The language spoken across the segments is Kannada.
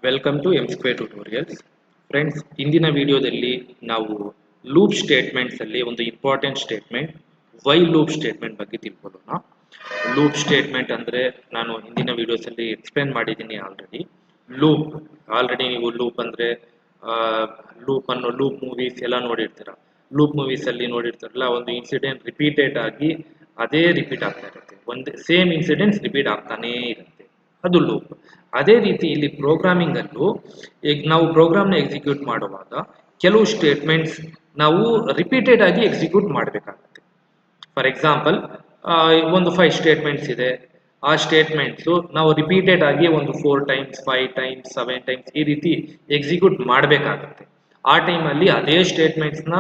Welcome to M square tutorials. Friends, ಇಂದಿನ ವಿಡಿಯೋದಲ್ಲಿ ನಾವು ಲೂಪ್ ಸ್ಟೇಟ್ಮೆಂಟ್ಸ್ ಅಲ್ಲಿ ಒಂದು important statement while loop statement ಬಗ್ಗೆ ತಿಳ್ಕೊಳ್ಳೋಣ. ಲೂಪ್ ಸ್ಟೇಟ್ಮೆಂಟ್ ಅಂದ್ರೆ ನಾನು ಹಿಂದಿನ ವಿಡಿಯೋಸ್ ಅಲ್ಲಿ ಎಕ್ಸ್ಪ್ಲೇನ್ ಮಾಡಿದ್ದೀನಿ ಆಲ್ರೆಡಿ. ಲೂಪ್ ಆಲ್ರೆಡಿ ನೀವು ಲೂಪ್ ಅಂದ್ರೆ ಲೂಪ್ ಮೂವೀಸ್ ಎಲ್ಲ ನೋಡಿರ್ತೀರ. ಲೂಪ್ ಮೂವೀಸ್ ಅಲ್ಲಿ ನೋಡಿರ್ತಾರಲ್ಲ, ಒಂದು ಇನ್ಸಿಡೆಂಟ್ ರಿಪೀಟೆಡ್ ಆಗಿ ಅದೇ ರಿಪೀಟ್ ಆಗ್ತಾ ಇರುತ್ತೆ, ಒಂದು ಸೇಮ್ ಇನ್ಸಿಡೆಂಟ್ಸ್ ರಿಪೀಟ್ ಆಗ್ತಾನೇ ಇರುತ್ತೆ, ಅದು ಲೂಪ್. ಅದೇ ರೀತಿ ಇಲ್ಲಿ ಪ್ರೋಗ್ರಾಮಿಂಗ್ ಅಲ್ಲೂ ಈಗ ನಾವು ಪ್ರೋಗ್ರಾಮ್ನ ಎಕ್ಸಿಕ್ಯೂಟ್ ಮಾಡುವಾಗ ಕೆಲವು ಸ್ಟೇಟ್ಮೆಂಟ್ಸ್ ನಾವು ರಿಪೀಟೆಡ್ ಆಗಿ ಎಕ್ಸಿಕ್ಯೂಟ್ ಮಾಡಬೇಕಾಗುತ್ತೆ. ಫಾರ್ ಎಕ್ಸಾಂಪಲ್, ಒಂದು 5 ಸ್ಟೇಟ್ಮೆಂಟ್ಸ್ ಇದೆ. ಆ ಸ್ಟೇಟ್ಮೆಂಟ್ಸು ನಾವು ರಿಪೀಟೆಡ್ ಆಗಿ ಒಂದು 4 ಟೈಮ್ಸ್ 5 ಟೈಮ್ಸ್ 7 ಟೈಮ್ಸ್ ಈ ರೀತಿ ಎಕ್ಸಿಕ್ಯೂಟ್ ಮಾಡಬೇಕಾಗುತ್ತೆ. ಆ ಟೈಮಲ್ಲಿ ಅದೇ ಸ್ಟೇಟ್ಮೆಂಟ್ಸ್ನ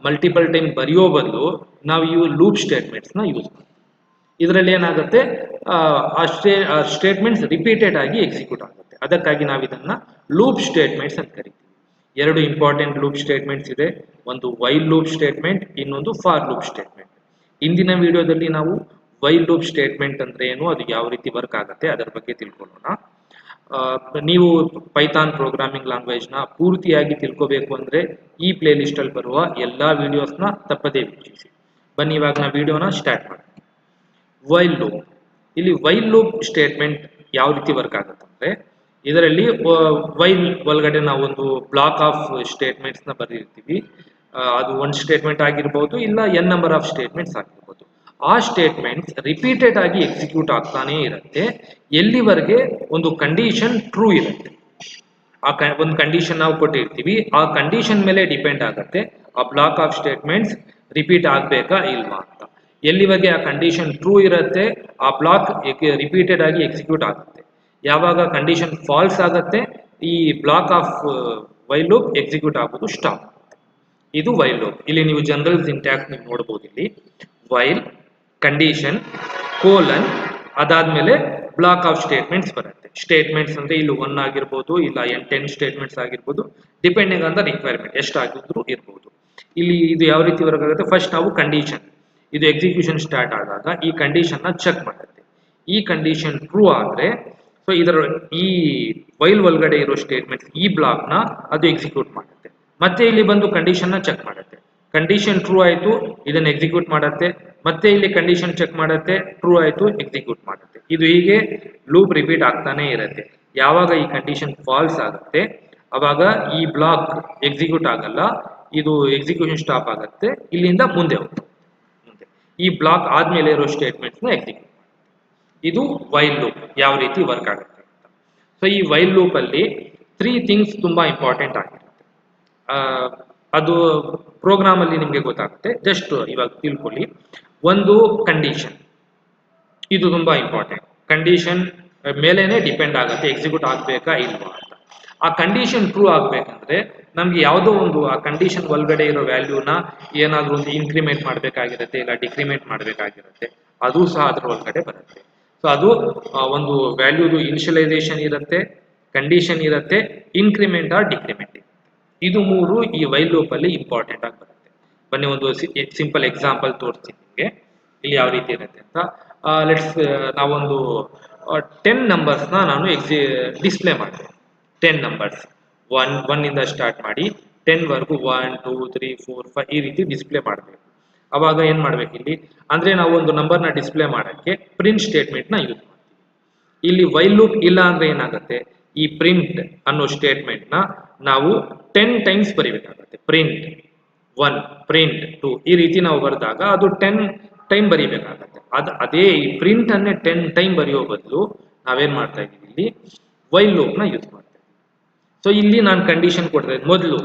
ಮಲ್ಟಿಪಲ್ ಟೈಮ್ ಬರೆಯೋ ಬದಲು ನಾವು ಲೂಪ್ ಸ್ಟೇಟ್ಮೆಂಟ್ಸ್ನ ಯೂಸ್ ಮಾಡ್ತೀವಿ. ಇದರಲ್ಲಿ ಏನಾಗುತ್ತೆ, ಆ ಸ್ಟೇಟ್ಮೆಂಟ್ಸ್ ರಿಪೀಟೆಡ್ ಆಗಿ ಎಕ್ಸಿಕ್ಯೂಟ್ ಆಗುತ್ತೆ. ಅದಕ್ಕಾಗಿ ನಾವು ಇದನ್ನ ಲೂಪ್ ಸ್ಟೇಟ್ಮೆಂಟ್ಸ್ ಅಂತ ಕರಿತೀವಿ. ಎರಡು ಇಂಪಾರ್ಟೆಂಟ್ ಲೂಪ್ ಸ್ಟೇಟ್ಮೆಂಟ್ಸ್ ಇದೆ, ಒಂದು ವೈಲ್ ಲೂಪ್ ಸ್ಟೇಟ್ಮೆಂಟ್, ಇನ್ನೊಂದು ಫಾರ್ ಲೂಪ್ ಸ್ಟೇಟ್ಮೆಂಟ್. ಇಂದಿನ ವಿಡಿಯೋದಲ್ಲಿ ನಾವು ವೈಲ್ ಲೂಪ್ ಸ್ಟೇಟ್ಮೆಂಟ್ ಅಂದ್ರೆ ಏನು, ಅದು ಯಾವ ರೀತಿ ವರ್ಕ್ ಆಗುತ್ತೆ ಅದರ ಬಗ್ಗೆ ತಿಳ್ಕೊಳ್ಳೋಣ. ನೀವು ಪೈಥಾನ್ ಪ್ರೋಗ್ರಾಮಿಂಗ್ ಲ್ಯಾಂಗ್ವೇಜ್ನ ಪೂರ್ತಿಯಾಗಿ ತಿಳ್ಕೋಬೇಕು ಅಂದ್ರೆ ಈ ಪ್ಲೇ ಲಿಸ್ಟ್ ಅಲ್ಲಿ ಬರುವ ಎಲ್ಲಾ ವಿಡಿಯೋಸ್ನ ತಪ್ಪದೇ ವೀಕ್ಷಿಸಿ. ಬನ್ನಿ, ಇವಾಗ ನಾವು ವಿಡಿಯೋನ ಸ್ಟಾರ್ಟ್ ಮಾಡೋಣ. While loop. ಇಲ್ಲಿ ವೈಲ್ ಲೂಪ್ ಸ್ಟೇಟ್ಮೆಂಟ್ ಯಾವ ರೀತಿ ವರ್ಕ್ ಆಗುತ್ತೆ ಅಂದ್ರೆ, ಇದರಲ್ಲಿ ವೈಲ್ ಒಳಗಡೆ ನಾವು ಒಂದು ಬ್ಲಾಕ್ ಆಫ್ ಸ್ಟೇಟ್ಮೆಂಟ್ಸ್ ನ ಬರೆದಿರ್ತೀವಿ. ಅದು ಒಂದು ಸ್ಟೇಟ್ಮೆಂಟ್ ಆಗಿರ್ಬೋದು, ಇಲ್ಲ ಎನ್ ನಂಬರ್ ಆಫ್ ಸ್ಟೇಟ್ಮೆಂಟ್ಸ್ ಆಗಿರ್ಬೋದು. ಆ ಸ್ಟೇಟ್ಮೆಂಟ್ಸ್ ರಿಪೀಟೆಡ್ ಆಗಿ ಎಕ್ಸಿಕ್ಯೂಟ್ ಆಗ್ತಾನೆ ಇರುತ್ತೆ ಎಲ್ಲಿವರೆಗೆ ಒಂದು ಕಂಡೀಷನ್ ಟ್ರೂ ಇರುತ್ತೆ. ಒಂದು ಕಂಡೀಷನ್ ನಾವು ಕೊಟ್ಟಿರ್ತೀವಿ, ಆ ಕಂಡೀಷನ್ ಮೇಲೆ ಡಿಪೆಂಡ್ ಆಗುತ್ತೆ ಆ ಬ್ಲಾಕ್ ಆಫ್ ಸ್ಟೇಟ್ಮೆಂಟ್ಸ್ ರಿಪೀಟ್ ಆಗ್ಬೇಕಾ ಇಲ್ವಾ ಅಂತ. ಎಲ್ಲಿವರೆಗೆ ಆ ಕಂಡೀಷನ್ ಟ್ರೂ ಇರುತ್ತೆ ಆ ಬ್ಲಾಕ್ ರಿಪೀಟೆಡ್ ಆಗಿ ಎಕ್ಸಿಕ್ಯೂಟ್ ಆಗುತ್ತೆ. ಯಾವಾಗ ಕಂಡೀಷನ್ ಫಾಲ್ಸ್ ಆಗುತ್ತೆ ಈ block of while loop execute ಆಗೋದು ಸ್ಟಾಪ್. ಇದು ವೈಲ್ ಲೂಪ್. ಇಲ್ಲಿ ನೀವು ಜನರಲ್ ಸಿಂಟ್ಯಾಕ್ಸ್ ನೀವು ನೋಡಬಹುದು. ಇಲ್ಲಿ ವೈಲ್ ಕಂಡೀಷನ್ ಕೋಲನ್ ಅದಾದ್ಮೇಲೆ ಬ್ಲಾಕ್ ಆಫ್ ಸ್ಟೇಟ್ಮೆಂಟ್ಸ್ ಬರುತ್ತೆ. ಸ್ಟೇಟ್ಮೆಂಟ್ಸ್ ಅಂದ್ರೆ ಇಲ್ಲಿ 1 ಆಗಿರ್ಬೋದು, ಇಲ್ಲ 10 ಸ್ಟೇಟ್ಮೆಂಟ್ಸ್ ಆಗಿರ್ಬೋದು, ಡಿಪೆಂಡಿಂಗ್ ಆನ್ ದ ರಿಕ್ವೈರ್ಮೆಂಟ್ ಎಷ್ಟಾಗಿದ್ರು ಇರ್ಬೋದು. ಇಲ್ಲಿ ಇದು ಯಾವ ರೀತಿ ವರ್ಕ್ ಆಗುತ್ತೆ, ಫಸ್ಟ್ ನಾವು ಕಂಡೀಷನ್ ಇದು ಎಕ್ಸಿಕ್ಯೂಷನ್ ಸ್ಟಾರ್ಟ್ ಆದಾಗ ಈ ಕಂಡೀಷನ್ ನ ಚೆಕ್ ಮಾಡುತ್ತೆ. ಈ ಕಂಡೀಷನ್ ಟ್ರೂ ಆದ್ರೆ ಸೊ ಇದರ ಈ ವೈಲ್ ಒಳಗಡೆ ಇರೋ ಸ್ಟೇಟ್ಮೆಂಟ್ಸ್ ಈ ಬ್ಲಾಕ್ ನ ಅದು ಎಕ್ಸಿಕ್ಯೂಟ್ ಮಾಡುತ್ತೆ. ಮತ್ತೆ ಇಲ್ಲಿ ಬಂದು ಕಂಡೀಷನ್ ನ ಚೆಕ್ ಮಾಡುತ್ತೆ. ಕಂಡೀಷನ್ ಟ್ರೂ ಆಯ್ತು, ಇದನ್ನ ಎಕ್ಸಿಕ್ಯೂಟ್ ಮಾಡುತ್ತೆ. ಮತ್ತೆ ಇಲ್ಲಿ ಕಂಡೀಷನ್ ಚೆಕ್ ಮಾಡುತ್ತೆ, ಟ್ರೂ ಆಯ್ತು, ಎಕ್ಸಿಕ್ಯೂಟ್ ಮಾಡುತ್ತೆ. ಇದು ಹೀಗೆ ಲೂಪ್ ರಿಪೀಟ್ ಆಗ್ತಾನೆ ಇರುತ್ತೆ. ಯಾವಾಗ ಈ ಕಂಡೀಷನ್ ಫಾಲ್ಸ್ ಆಗುತ್ತೆ ಅವಾಗ ಈ ಬ್ಲಾಕ್ ಎಕ್ಸಿಕ್ಯೂಟ್ ಆಗಲ್ಲ, ಇದು ಎಕ್ಸಿಕ್ಯೂಷನ್ ಸ್ಟಾಪ್ ಆಗುತ್ತೆ, ಇಲ್ಲಿಂದ ಮುಂದೆ ಹೋಗುತ್ತೆ. ಈ ಬ್ಲಾಕ್ ಆದ್ಮೇಲೆ ಇರೋ ಸ್ಟೇಟ್ಮೆಂಟ್ಸ್ ನ ಎಕ್ಸಿಕ್ಯೂಟ್. ಇದು ವೈಲ್ ಲೂಪ್ ಯಾವ ರೀತಿ ವರ್ಕ್ ಆಗುತ್ತೆ ಅಂತ. ಸೊ ಈ ವೈಲ್ ಲೂಪ್ ಅಲ್ಲಿ 3 ಥಿಂಗ್ಸ್ ತುಂಬಾ ಇಂಪಾರ್ಟೆಂಟ್ ಆಗಿರುತ್ತೆ. ಅದು ಪ್ರೋಗ್ರಾಮ್ ಅಲ್ಲಿ ನಿಮಗೆ ಗೊತ್ತಾಗುತ್ತೆ, ಜಸ್ಟ್ ಇವಾಗ ತಿಳ್ಕೊಳ್ಳಿ. ಒಂದು ಕಂಡೀಷನ್, ಇದು ತುಂಬಾ ಇಂಪಾರ್ಟೆಂಟ್. ಕಂಡೀಷನ್ ಮೇಲೇನೆ ಡಿಪೆಂಡ್ ಆಗುತ್ತೆ ಎಕ್ಸಿಕ್ಯೂಟ್ ಆಗ್ಬೇಕಾ ಇಲ್ವಾ ಅಂತ. ಆ ಕಂಡೀಷನ್ ಟ್ರೂ ಆಗ್ಬೇಕಂದ್ರೆ ನಮ್ಗೆ ಯಾವುದೋ ಒಂದು ಆ ಕಂಡೀಷನ್ ಒಳಗಡೆ ಇರೋ ವ್ಯಾಲ್ಯೂನ ಏನಾದ್ರೂ ಒಂದು ಇನ್ಕ್ರಿಮೆಂಟ್ ಮಾಡಬೇಕಾಗಿರುತ್ತೆ, ಇಲ್ಲ ಡಿಕ್ರಿಮೆಂಟ್ ಮಾಡಬೇಕಾಗಿರುತ್ತೆ, ಅದು ಸಹ ಅದ್ರ ಒಳಗಡೆ ಬರುತ್ತೆ. ಸೊ ಅದು ಒಂದು ವ್ಯಾಲ್ಯೂದು ಇನಿಷಿಯಲೈಸೇಷನ್ ಇರುತ್ತೆ, ಕಂಡೀಷನ್ ಇರುತ್ತೆ, ಇನ್ಕ್ರಿಮೆಂಟ್ ಆರ್ ಡಿಕ್ರಿಮೆಂಟ್ ಇರುತ್ತೆ. ಇದು 3 ಈ ವೈಲ್ ಲೂಪ್ ಅಲ್ಲಿ ಇಂಪಾರ್ಟೆಂಟ್ ಆಗಿ ಬರುತ್ತೆ. ಬನ್ನಿ ಒಂದು ಸಿಂಪಲ್ ಎಕ್ಸಾಂಪಲ್ ತೋರಿಸ್ತೀನಿ ನಿಮಗೆ ಇಲ್ಲಿ ಯಾವ ರೀತಿ ಇರುತ್ತೆ ಅಂತ. ನಾವೊಂದು 10 ನಂಬರ್ಸ್ನ ನಾನು ಡಿಸ್ಪ್ಲೇ ಮಾಡ್ತೇನೆ. 10 ನಂಬರ್ಸ್ 1 ಇಂದ ಸ್ಟಾರ್ಟ್ ಮಾಡಿ 10 ವರೆಗೂ 1 2 3 4 5 ಈ ರೀತಿ ಡಿಸ್ಪ್ಲೇ ಮಾಡಬೇಕು. ಅವಾಗ ಏನ್ ಮಾಡ್ಬೇಕು ಇಲ್ಲಿ ಅಂದ್ರೆ, ನಾವು ಒಂದು ನಂಬರ್ನ ಡಿಸ್ಪ್ಲೇ ಮಾಡೋಕ್ಕೆ ಪ್ರಿಂಟ್ ಸ್ಟೇಟ್ಮೆಂಟ್ ನ ಯೂಸ್ ಮಾಡ್ತೀವಿ. ಇಲ್ಲಿ ವೈಲ್ ಲೂಪ್ ಇಲ್ಲ ಅಂದ್ರೆ ಏನಾಗುತ್ತೆ, ಈ ಪ್ರಿಂಟ್ ಅನ್ನೋ ಸ್ಟೇಟ್ಮೆಂಟ್ ನ ನಾವು 10 ಟೈಮ್ಸ್ ಬರೀಬೇಕಾಗುತ್ತೆ. ಪ್ರಿಂಟ್ 1 ಪ್ರಿಂಟ್ 2 ಈ ರೀತಿ ನಾವು ಬರೆದಾಗ ಅದು 10 ಟೈಮ್ ಬರೀಬೇಕಾಗತ್ತೆ. ಅದೇ ಈ ಪ್ರಿಂಟ್ ಅನ್ನೇ 10 ಟೈಮ್ ಬರೆಯೋ ಬದಲು ನಾವೇನ್ ಮಾಡ್ತಾ ಇದೀವಿ, ಇಲ್ಲಿ ವೈಲ್ ಲೂಪ್ ನ ಯೂಸ್ ಮಾಡ್ತಾ ಇದ್ದೀವಿ. ಸೊ ಇಲ್ಲಿ ನಾನು ಕಂಡೀಷನ್ ಕೊಡ್ತಾ ಇದ್ದೀನಿ, ಮೊದಲು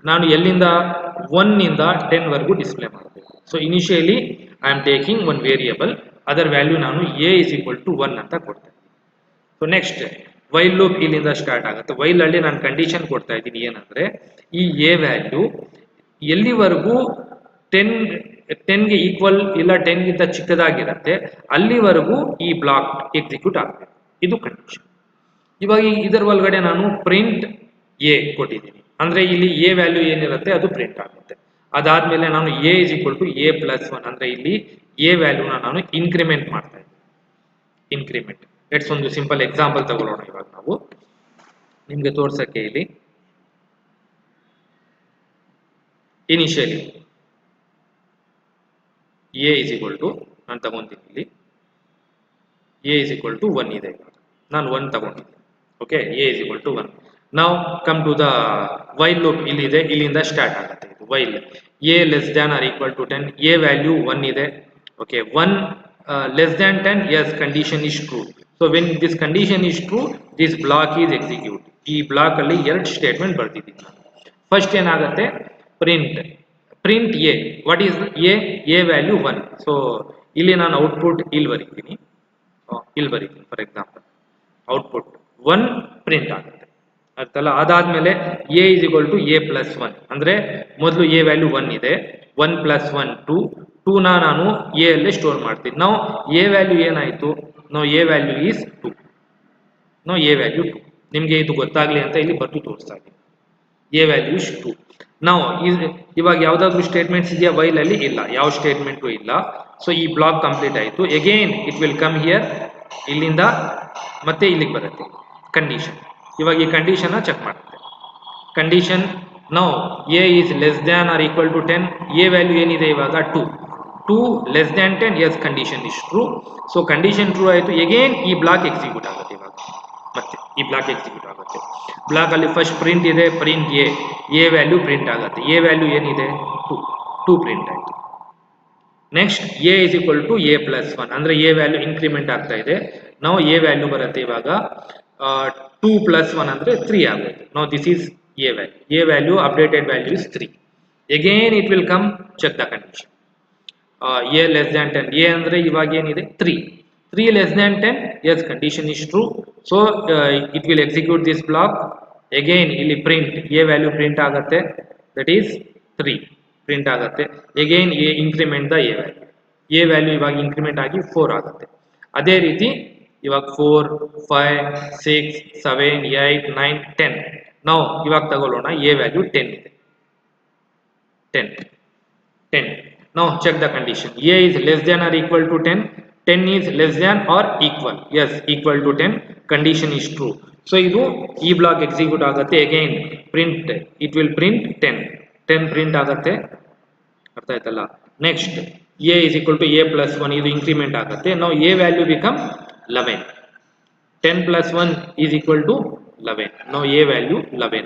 ನಾನು ಎಲ್ಲಿಂದ 1 ಇಂದ 10 ವರೆಗೂ ಡಿಸ್ಪ್ಲೇ ಮಾಡಬೇಕು. So initially I am taking one variable, ಅದರ ವ್ಯಾಲ್ಯೂ ನಾನು a = 1 ಅಂತ ಕೊಡ್ತಾ ಇದ್ದೀನಿ. ಸೊ ನೆಕ್ಸ್ಟ್ ವೈಲ್ ಲೂಪ್ ಇಲ್ಲಿಂದ ಸ್ಟಾರ್ಟ್ ಆಗುತ್ತೆ. ವೈಲ್ ಅಲ್ಲಿ ನಾನು ಕಂಡೀಷನ್ ಕೊಡ್ತಾ ಇದ್ದೀನಿ ಏನಂದ್ರೆ, ಈ a ವ್ಯಾಲ್ಯೂ ಎಲ್ಲಿವರೆಗೂ 10ಗೆ ಈಕ್ವಲ್ ಇಲ್ಲ 10ಗಿಂತ ಚಿಕ್ಕದಾಗಿರುತ್ತೆ ಅಲ್ಲಿವರೆಗೂ ಈ ಬ್ಲಾಕ್ ಎಕ್ಸಿಕ್ಯೂಟ್ ಆಗಬೇಕು. ಇದು ಕಂಡೀಷನ್. ಇವಾಗ ಇದರ ಒಳಗಡೆ ನಾನು ಪ್ರಿಂಟ್ a ಕೊಟ್ಟಿದ್ದೀನಿ ಅಂದ್ರೆ ಇಲ್ಲಿ a ವ್ಯಾಲ್ಯೂ ಏನಿರುತ್ತೆ ಅದು ಪ್ರಿಂಟ್ ಆಗುತ್ತೆ. ಅದಾದ್ಮೇಲೆ ನಾನು a = a+1 ಅಂದ್ರೆ ಇಲ್ಲಿ a ವ್ಯಾಲ್ಯೂನ ನಾನು ಇನ್ಕ್ರಿಮೆಂಟ್ ಮಾಡ್ತಾ ಇದ್ದೀನಿ. ಇನ್ಕ್ರಿಮೆಂಟ್ ಲೆಟ್ಸ್ ಒಂದು ಸಿಂಪಲ್ ಎಕ್ಸಾಂಪಲ್ ತಗೊಳ್ಳೋಣ. ಇವಾಗ ನಿಮಗೆ ತೋರ್ಸಕ್ಕೆ ಇಲ್ಲಿ initially A is equal to ನಾನು ತಗೊಂತೀನಿ ಇಲ್ಲಿ ಎ ಇಸ್ ಈಕ್ವಲ್ ಟು 1 ಇದೆ. ನಾನು 1 ತಗೊಂಡಿದ್ದೆ. Okay, a is equal to 1. ನಾವು come to the while loop ಇಲ್ಲಿದೆ, ಇಲ್ಲಿಂದ ಸ್ಟಾರ್ಟ್ ಆಗುತ್ತೆ ಇದು while. A less than or equal to 10, a value 1 ಇದೆ. Okay, 1 less than 10, as condition is true. So when this condition is true, this block is execute. ಈ ಬ್ಲಾಕ್ ಅಲ್ಲಿ 2 ಸ್ಟೇಟ್ಮೆಂಟ್ ಬರ್ತಿದ್ದೀನಿ ನಾನು. ಫಸ್ಟ್ ಏನಾಗುತ್ತೆ, print a. What is a value 1. So ಇಲ್ಲಿ ನಾನು ಔಟ್ಪುಟ್ ಇಲ್ಲಿ ಬರೀತೀನಿ. ಫಾರ್ ಎಕ್ಸಾಂಪಲ್ ಔಟ್ಪುಟ್ 1 ಪ್ರಿಂಟ್ ಆಗುತ್ತೆ ಅರ್ಥಲ್ಲ. ಅದಾದ್ಮೇಲೆ a is equal to a plus 1 ಅಂದ್ರೆ ಮೊದಲು ಎ ವ್ಯಾಲ್ಯೂ 1 ಇದೆ, 1 ಪ್ಲಸ್ 1 2 ನ ನಾನು ಎ ಅಲ್ಲೇ ಸ್ಟೋರ್ ಮಾಡ್ತೀನಿ. ನಾವು ಎ ವ್ಯಾಲ್ಯೂ ಏನಾಯ್ತು, ನಾವು ಎ ವ್ಯಾಲ್ಯೂ ಈಸ್ 2. ನಾವು ಎ ವ್ಯಾಲ್ಯೂ 2 ನಿಮಗೆ ಇದು ಗೊತ್ತಾಗ್ಲಿ ಅಂತ ಇಲ್ಲಿ ಬರ್ತು ತೋರಿಸ್ತಾ ಇದ್ದೀನಿ. A value is 2. ನಾವು ಇವಾಗ ಯಾವ್ದಾದ್ರು ಸ್ಟೇಟ್ಮೆಂಟ್ಸ್ ಇದೆಯಾ ವೈಲ್ ಅಲ್ಲಿ? ಇಲ್ಲ, ಯಾವ ಸ್ಟೇಟ್ಮೆಂಟು ಇಲ್ಲ. ಸೊ ಈ ಬ್ಲಾಕ್ ಕಂಪ್ಲೀಟ್ ಆಯಿತು. Again it will come here, ಇಲ್ಲಿಂದ ಮತ್ತೆ ಇಲ್ಲಿಗೆ ಬರುತ್ತೆ ಕಂಡೀಷನ್. ಇವಾಗ ಈ ಕಂಡೀಷನ್ ಚೆಕ್ ಮಾಡುತ್ತೆ. ಕಂಡೀಷನ್ ನಾವು a is less than or equal to 10, a value ಏನಿದೆ ಇವಾಗ 2 less than 10, as condition is true. So condition true ಆಯಿತು. ಅಗೇನ್ ಈ ಬ್ಲಾಕ್ ಎಕ್ಸಿಕ್ಯೂಟ್ ಆಗುತ್ತೆ. ಇವಾಗ ಮತ್ತೆ ಈ ಬ್ಲಾಕ್ ಎಕ್ಸಿಕ್ಯೂಟ್ ಆಗುತ್ತೆ. ಬ್ಲಾಕ್ ಅಲ್ಲಿ ಫಸ್ಟ್ ಪ್ರಿಂಟ್ ಇದೆ, ಪ್ರಿಂಟ್ ಎ ವ್ಯಾಲ್ಯೂ ಪ್ರಿಂಟ್ ಆಗುತ್ತೆ. ಎ ವ್ಯಾಲ್ಯೂ ಏನಿದೆ 2 ಪ್ರಿಂಟ್ ಆಯಿತು. Next a is equal to a plus 1 ಅಂದ್ರೆ ಎ ವ್ಯಾಲ್ಯೂ ಇನ್ಕ್ರಿಮೆಂಟ್ ಆಗ್ತಾ ಇದೆ. ನಾವು ಎ ವ್ಯಾಲ್ಯೂ ಬರುತ್ತೆ ಇವಾಗ 2 ಪ್ಲಸ್ 1 ಅಂದ್ರೆ 3 ಆಗುತ್ತೆ. ನಾವು this is a value. A value updated value is 3. Again it will come check the condition. A less than 10, a ಅಂದ್ರೆ ಇವಾಗ ಏನಿದೆ 3 less than 10, as condition is true. So it will execute this block. Again ಇಲ್ಲಿ ಪ್ರಿಂಟ್ ಎ ವ್ಯಾಲ್ಯೂ ಪ್ರಿಂಟ್ ಆಗುತ್ತೆ, ದಟ್ ಈಸ್ 3 ಪ್ರಿಂಟ್ ಆಗುತ್ತೆ. Again a increment the a value ಇವಾಗ ಇನ್ಕ್ರಿಮೆಂಟ್ ಆಗಿ 4 ಆಗುತ್ತೆ. ಅದೇ ರೀತಿ ಇವಾಗ 4 5 6 7 8 9 10. ನಾವು ಇವಾಗ ತಗೊಳ್ಳೋಣ, ಎ ವ್ಯಾಲ್ಯೂ 10 ಇದೆ. 10. Now check the condition. A is less than or equal to 10. 10 is less than or equal. Yes, equal to 10. Condition is true. So ಇದು ಈ ಬ್ಲಾಕ್ ಎಕ್ಸಿಕ್ಯೂಟ್ ಆಗುತ್ತೆ. Again print, it will print 10 print ಆಗುತ್ತೆ. ಅರ್ಥ ಆಯ್ತಲ್ಲ. Next a is equal to a plus 1, ಇದು ಇನ್ಕ್ರಿಮೆಂಟ್ ಆಗುತ್ತೆ. ನಾವು a value become 11. 10 plus 1 is equal to 11. ನಾವು ಎ ವ್ಯಾಲ್ಯೂ 11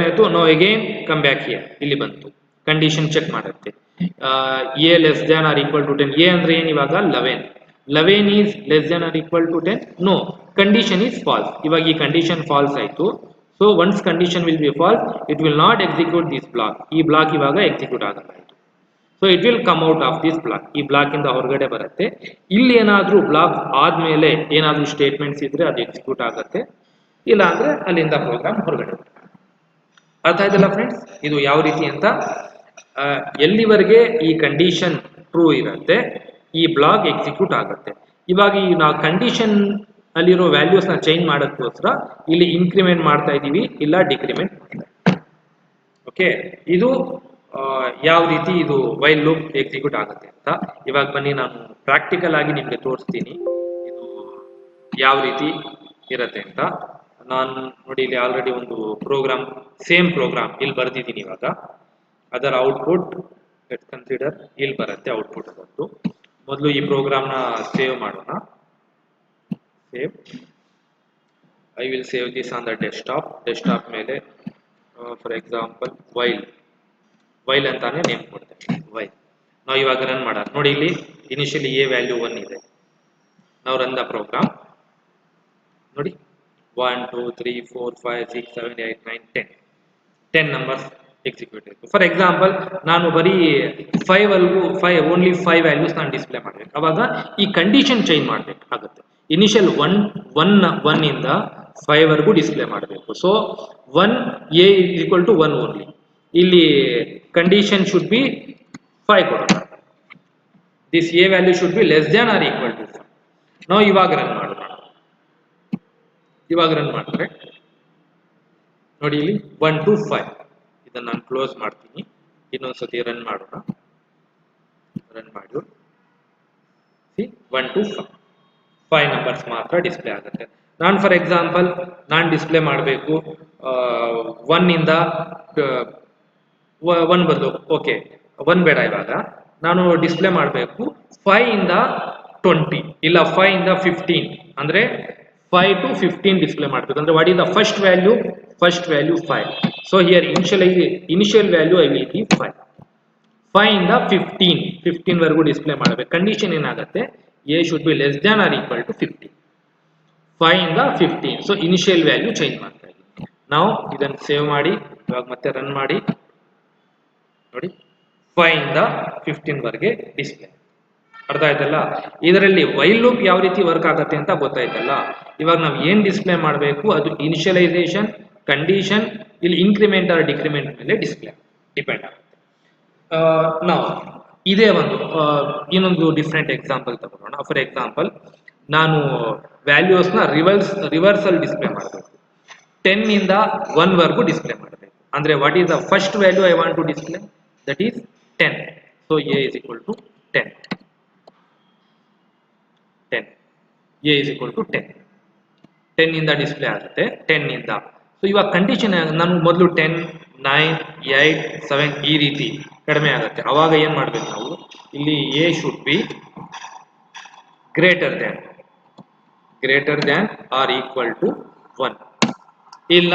ಆಯಿತು. ನಾವು ಅಗೈನ್ ಕಮ್ ಬ್ಯಾಕ್ ಹಿಯರ್, ಇಲ್ಲಿ ಬಂತು ಕಂಡೀಷನ್ ಚೆಕ್ ಮಾಡುತ್ತೆ. A less than or equal to 10, a ಅಂದ್ರೆ ಏನು ಇವಾಗ 11 is less than or equal to 10. No, condition is false. ಇವಾಗ ಈ ಕಂಡೀಷನ್ ಫಾಲ್ಸ್ ಆಯಿತು. So once condition will be false, it will not execute this block. ಈ ಬ್ಲಾಕ್ ಇವಾಗ ಎಕ್ಸಿಕ್ಯೂಟ್ ಆಗಲಾಯಿತು. So it will come out of this block. ಈ ಬ್ಲಾಕ್ ಇಂದ ಹೊರಗಡೆ ಬರುತ್ತೆ. ಇಲ್ಲಿ ಏನಾದರೂ ಬ್ಲಾಕ್ ಆದ್ಮೇಲೆ ಏನಾದರೂ ಸ್ಟೇಟ್ಮೆಂಟ್ಸ್ ಇದ್ರೆ ಅದು ಎಕ್ಸಿಕ್ಯೂಟ್ ಆಗುತ್ತೆ, ಇಲ್ಲ ಅಂದ್ರೆ ಅಲ್ಲಿಂದ ಪ್ರೋಗ್ರಾಮ್ ಹೊರಗಡೆ ಬರುತ್ತೆ. ಅರ್ಥ ಆಯ್ತಲ್ಲ ಫ್ರೆಂಡ್ಸ್, ಇದು ಯಾವ ರೀತಿ ಅಂತ. ಎಲ್ಲಿವರೆಗೆ ಈ ಕಂಡೀಷನ್ ಟ್ರೂ ಇರುತ್ತೆ, ಈ ಬ್ಲಾಕ್ ಎಕ್ಸಿಕ್ಯೂಟ್ ಆಗುತ್ತೆ. ಇವಾಗ ಈ ನಾವು ಕಂಡೀಷನ್ ಅಲ್ಲಿರೋ ವ್ಯಾಲ್ಯೂಸ್ ನ ಚೇಂಜ್ ಮಾಡೋದಕ್ಕೋಸ್ಕರ ಇಲ್ಲಿ ಇನ್ಕ್ರಿಮೆಂಟ್ ಮಾಡ್ತಾ ಇದೀವಿ, ಇಲ್ಲ ಡಿಕ್ರಿಮೆಂಟ್ ಮಾಡ್ತಾ ಇದೀವಿ. ಓಕೆ, ಇದು ಯಾವ ರೀತಿ ಇದು ವೈಲ್ ಲೂಪ್ ಎಕ್ಸಿಕ್ಯೂಟ್ ಆಗುತ್ತೆ ಅಂತ. ಇವಾಗ ಬನ್ನಿ ನಾನು ಪ್ರಾಕ್ಟಿಕಲ್ ಆಗಿ ನಿಮ್ಗೆ ತೋರಿಸ್ತೀನಿ ಇದು ಯಾವ ರೀತಿ ಇರುತ್ತೆ ಅಂತ. ನಾನು ನೋಡಿ ಇಲ್ಲಿ ಆಲ್ರೆಡಿ ಒಂದು ಪ್ರೋಗ್ರಾಮ್, ಸೇಮ್ ಪ್ರೋಗ್ರಾಮ್ ಇಲ್ಲಿ ಬರ್ದಿದ್ದೀನಿ. ಇವಾಗ ಅದರ ಔಟ್ಪುಟ್ ಲೆಟ್ಸ್ ಕನ್ಸಿಡರ್ ಇಲ್ಲಿ ಬರುತ್ತೆ ಔಟ್ಪುಟ್. ಅದೊಂದು ಮೊದಲು ಈ ಪ್ರೋಗ್ರಾಮ್ನ ಸೇವ್ ಮಾಡೋಣ. Save, I will save this on the desktop ಮೇಲೆ ಫಾರ್ ಎಕ್ಸಾಂಪಲ್ ವೈಲ್ ಅಂತಾನೆ ನೇಮ್ ಕೊಡ್ತೇವೆ, ವೈಲ್. ನಾವು ಇವಾಗ ರನ್ ಮಾಡೋಣ. ನೋಡಿ ಇಲ್ಲಿ ಇನಿಷಿಯಲಿ ಎ ವ್ಯಾಲ್ಯೂ 1 ಇದೆ. ನಾವು ರನ್ ದ ಪ್ರೋಗ್ರಾಮ್. ನೋಡಿ 1 2 3 4 5 6 7 8 9 10 ನಂಬರ್ಸ್ ಎಕ್ಸಿಕ್ಯೂಟ್ ಆಯಿತು. ಫಾರ್ ಎಕ್ಸಾಂಪಲ್ ನಾನು ಬರೀ 5 ಓನ್ಲಿ 5 ವ್ಯಾಲ್ಯೂಸ್ ನಾನು ಡಿಸ್ಪ್ಲೇ ಮಾಡಬೇಕು. ಅವಾಗ ಈ ಕಂಡೀಷನ್ ಚೇಂಜ್ ಮಾಡಬೇಕಾಗುತ್ತೆ. ಇನಿಷಿಯಲ್ 1 ಇಂದ 5 ವರೆಗೂ ಡಿಸ್ಪ್ಲೇ ಮಾಡಬೇಕು. So 1 a equal to 1 only. ಇಲ್ಲಿ ಕಂಡೀಷನ್ ಶುಡ್ ಬಿ 5 ಕೊಡೋಣ. This a value should be less than or equal to 5. ನಾವು ಇವಾಗ ರನ್ ಮಾಡೋಣ. ಇವಾಗ ರನ್ ಮಾಡಿದ್ರೆ ನೋಡಿ ಇಲ್ಲಿ 1 to 5. ಇದನ್ನು ನಾನು ಕ್ಲೋಸ್ ಮಾಡ್ತೀನಿ. ಇನ್ನೊಂದ್ಸತಿ ರನ್ ಮಾಡೋಣ. ರನ್ ಮಾಡಿ 1 to 5 ನಂಬರ್ಸ್ ಮಾತ್ರ ಡಿಸ್ಪ್ಲೇ ಆಗುತ್ತೆ. ನಾನು ಫಾರ್ ಎಕ್ಸಾಂಪಲ್ ನಾನು ಡಿಸ್ಪ್ಲೇ ಮಾಡಬೇಕು 1 ಇಂದ 1 ಬದಲು ಓಕೆ 1 ಬೇಡ, ಇವಾಗ ನಾನು ಡಿಸ್ಪ್ಲೇ ಮಾಡಬೇಕು 5 ಇಂದ 20 ಇಲ್ಲ 5 ಇಂದ 15 ಅಂದ್ರೆ 5 to 15 ಡಿಸ್ಪ್ಲೇ ಮಾಡಬೇಕು. ಅಂದ್ರೆ what is the first value 5. So here initial value I will give 5. 5 ಇಂದ 15 ವರೆಗೂ ಡಿಸ್ಪ್ಲೇ ಮಾಡಬೇಕು. ಕಂಡೀಷನ್ ಏನಾಗುತ್ತೆ, a should be less than or equal to 15. 5 ಇಂದ 15. ಸೊ ಇನಿಷಿಯಲ್ ವ್ಯಾಲ್ಯೂ ಚೇಂಜ್ ಮಾಡ್ತಾ ಇದ್ದೀವಿ. ನಾವು ಇದನ್ನು ಸೇವ್ ಮಾಡಿ ಇವಾಗ ಮತ್ತೆ ರನ್ ಮಾಡಿ ನೋಡಿ 5 ಇಂದ 15 ವರೆಗೆ ಡಿಸ್ಪ್ಲೇ. ಅರ್ಥ ಆಯ್ತಲ್ಲ? ಇದರಲ್ಲಿ ವೈಲ್ ಲೂಪ್ ಯಾವ ರೀತಿ ವರ್ಕ್ ಆಗುತ್ತೆ ಅಂತ ಗೊತ್ತಾಯ್ತಲ್ಲ. ಇವಾಗ ನಾವು ಏನ್ ಡಿಸ್ಪ್ಲೇ ಮಾಡಬೇಕು ಅದು ಇನಿಷಿಯಲೈಸೇಷನ್, ಕಂಡೀಷನ್, ಇಲ್ಲಿ ಇನ್ಕ್ರಿಮೆಂಟ್ ಆರ್ ಡಿಕ್ರಿಮೆಂಟ್ ಮೇಲೆ ಡಿಸ್ಪ್ಲೇ ಡಿಪೆಂಡ್ ಆಗುತ್ತೆ. ನಾವು ಇದೇ ಒಂದು ಇನ್ನೊಂದು ಡಿಫ್ರೆಂಟ್ ಎಕ್ಸಾಂಪಲ್ ತಗೊಳ್ಳೋಣ. ಫಾರ್ ಎಕ್ಸಾಂಪಲ್ ನಾನು ವ್ಯಾಲ್ಯೂಸ್ನ ರಿವರ್ಸಲ್ ಡಿಸ್ಪ್ಲೇ ಮಾಡಬೇಕು. 10 ಇಂದ 1 ವರೆಗೂ ಡಿಸ್ಪ್ಲೇ ಮಾಡಬೇಕು. ಅಂದ್ರೆ what is the first value I want to display, that is 10. So a is equal to 10. A is equal to 10 ಇಂದ ಡಿಸ್ಪ್ಲೇ ಆಗುತ್ತೆ. 10 ಇಂದ. ಸೊ ಇವಾಗ ಕಂಡೀಷನ್ ನಾನು ಮೊದಲು 10, 9, 8, 7 ಈ ರೀತಿ ಕಡಿಮೆ ಆಗುತ್ತೆ. ಅವಾಗ ಏನ್ ಮಾಡ್ಬೇಕು ನಾವು, ಇಲ್ಲಿ a should be greater than or equal to 1 ಇಲ್ಲ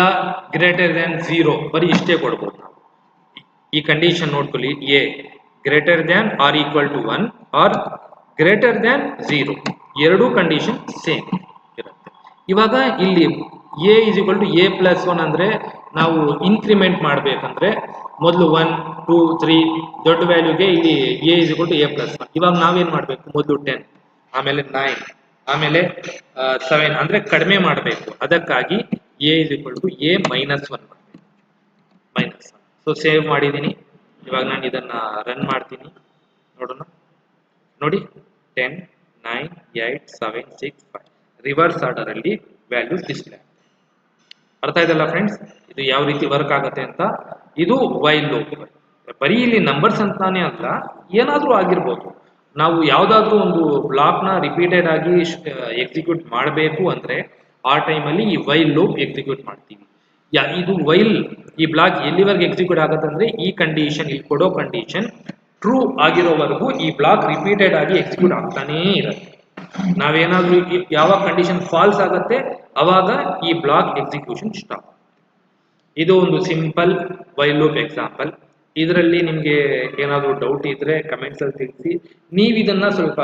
ಗ್ರೇಟರ್ ದ್ಯಾನ್ 0, ಬರೀ ಇಷ್ಟೇ ಕೊಡ್ಬೋದು ನಾವು. ಈ ಕಂಡೀಷನ್ ನೋಡ್ಕೊಳ್ಳಿ, a greater than or equal to 1 or greater than 0, ಎರಡೂ ಕಂಡೀಷನ್ ಸೇಮ್ ಇರುತ್ತೆ. ಇವಾಗ ಇಲ್ಲಿ a is equal to a plus 1 ಅಂದ್ರೆ ನಾವು ಇನ್ಕ್ರಿಮೆಂಟ್ ಮಾಡ್ಬೇಕಂದ್ರೆ ಮೊದಲು 1, 2, 3 ದೊಡ್ಡ ವ್ಯಾಲ್ಯೂಗೆ ಇಲ್ಲಿ a is equal to a plus 1. ಇವಾಗ ನಾವೇನ್ ಮಾಡ್ಬೇಕು, ಮೊದಲು 10, ಆಮೇಲೆ 9, ಆಮೇಲೆ 7 ಅಂದ್ರೆ ಕಡಿಮೆ ಮಾಡಬೇಕು. ಅದಕ್ಕಾಗಿ a is equal to a minus 1 ಮಾಡಬೇಕು. -1. ಸೊ ಸೇವ್ ಮಾಡಿದ್ದೀನಿ. ಇವಾಗ ನಾನು ಇದನ್ನ ರನ್ ಮಾಡ್ತೀನಿ, ನೋಡೋಣ. ನೋಡಿ 10, 9, 8, 7, 6, 5 ರಿವರ್ಸ್ ಆರ್ಡರ್ ಅಲ್ಲಿ ವ್ಯಾಲ್ಯೂಸ್ ಡಿಸ್ಪ್ಲೇ. ಅರ್ಥ ಆಯ್ತಲ್ಲ ಫ್ರೆಂಡ್ಸ್, ಇದು ಯಾವ ರೀತಿ ವರ್ಕ್ ಆಗುತ್ತೆ ಅಂತ. ಇದು ವೈಲ್ ಲೂಪ್. ಬರೀ ಇಲ್ಲಿ ನಂಬರ್ಸ್ ಅಂತಾನೆ ಅಲ್ಲ, ಏನಾದ್ರೂ ಆಗಿರ್ಬೋದು. ನಾವು ಯಾವ್ದಾದ್ರೂ ಒಂದು ಬ್ಲಾಕ್ ನ ರಿಪೀಟೆಡ್ ಆಗಿ ಎಕ್ಸಿಕ್ಯೂಟ್ ಮಾಡಬೇಕು ಅಂದ್ರೆ ಆ ಟೈಮಲ್ಲಿ ಈ ವೈಲ್ ಲೂಪ್ ಎಕ್ಸಿಕ್ಯೂಟ್ ಮಾಡ್ತೀವಿ. ಇದು ವೈಲ್ ಈ ಬ್ಲಾಕ್ ಎಲ್ಲಿವರೆಗೆ ಎಕ್ಸಿಕ್ಯೂಟ್ ಆಗುತ್ತೆ ಅಂದ್ರೆ ಈ ಕಂಡೀಷನ್, ಇಲ್ಲಿ ಕೊಡೋ ಕಂಡೀಷನ್ ಟ್ರೂ ಆಗಿರೋವರೆಗೂ ಈ ಬ್ಲಾಕ್ ರಿಪೀಟೆಡ್ ಆಗಿ ಎಕ್ಸಿಕ್ಯೂಟ್ ಆಗ್ತಾನೇ ಇರುತ್ತೆ. ನಾವೇನಾದ್ರೂ ಯಾವ ಕಂಡೀಷನ್ ಫಾಲ್ಸ್ ಆಗುತ್ತೆ ಅವಾಗ ಈ ಬ್ಲಾಕ್ ಎಕ್ಸಿಕ್ಯೂಷನ್ ಸ್ಟಾಪ್. ಇದು ಒಂದು ಸಿಂಪಲ್ ವೈಲ್ ಲೂಪ್ ಎಕ್ಸಾಂಪಲ್. ಇದರಲ್ಲಿ ನಿಮಗೆ ಏನಾದರೂ ಡೌಟ್ ಇದ್ರೆ ಕಮೆಂಟ್ಸ್ ಅಲ್ಲಿ ತಿಳಿಸಿ. ನೀವು ಇದನ್ನ ಸ್ವಲ್ಪ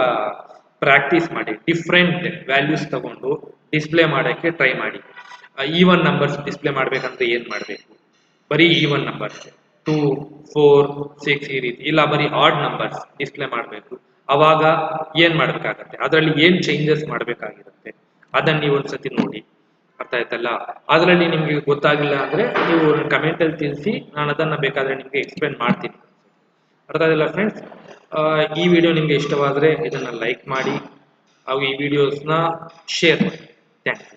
ಪ್ರಾಕ್ಟೀಸ್ ಮಾಡಿ, ಡಿಫ್ರೆಂಟ್ ವ್ಯಾಲ್ಯೂಸ್ ತಗೊಂಡು ಡಿಸ್ಪ್ಲೇ ಮಾಡೋಕ್ಕೆ ಟ್ರೈ ಮಾಡಿ. ಈವನ್ ನಂಬರ್ಸ್ ಡಿಸ್ಪ್ಲೇ ಮಾಡ್ಬೇಕಂದ್ರೆ ಏನ್ ಮಾಡಬೇಕು, ಬರೀ ಈವನ್ ನಂಬರ್ಸ್ 2, 4, 6 ಈ ರೀತಿ, ಇಲ್ಲ ಬರೀ ಆಡ್ ನಂಬರ್ಸ್ ಡಿಸ್ಪ್ಲೇ ಮಾಡಬೇಕು. ಅವಾಗ ಏನ್ ಮಾಡ್ಬೇಕಾಗತ್ತೆ, ಅದರಲ್ಲಿ ಏನ್ ಚೇಂಜಸ್ ಮಾಡಬೇಕಾಗಿರುತ್ತೆ ಅದನ್ನ ನೀವು ಒಂದ್ಸತಿ ನೋಡಿ. ಅರ್ಥ ಆಯ್ತಲ್ಲ? ಅದರಲ್ಲಿ ನಿಮ್ಗೆ ಗೊತ್ತಾಗಿಲ್ಲ ಅಂದ್ರೆ ನೀವು ಕಮೆಂಟ್ ಅಲ್ಲಿ ತಿಳಿಸಿ, ನಾನು ಅದನ್ನ ಬೇಕಾದ್ರೆ ನಿಮ್ಗೆ ಎಕ್ಸ್ಪ್ಲೇನ್ ಮಾಡ್ತೀನಿ. ಅರ್ಥ ಆಯ್ತಲ್ಲ ಫ್ರೆಂಡ್ಸ್? ಈ ವಿಡಿಯೋ ನಿಮ್ಗೆ ಇಷ್ಟವಾದ್ರೆ ಇದನ್ನ ಲೈಕ್ ಮಾಡಿ ಹಾಗೂ ಈ ವಿಡಿಯೋಸ್ನ ಶೇರ್ ಮಾಡಿ. Thank you.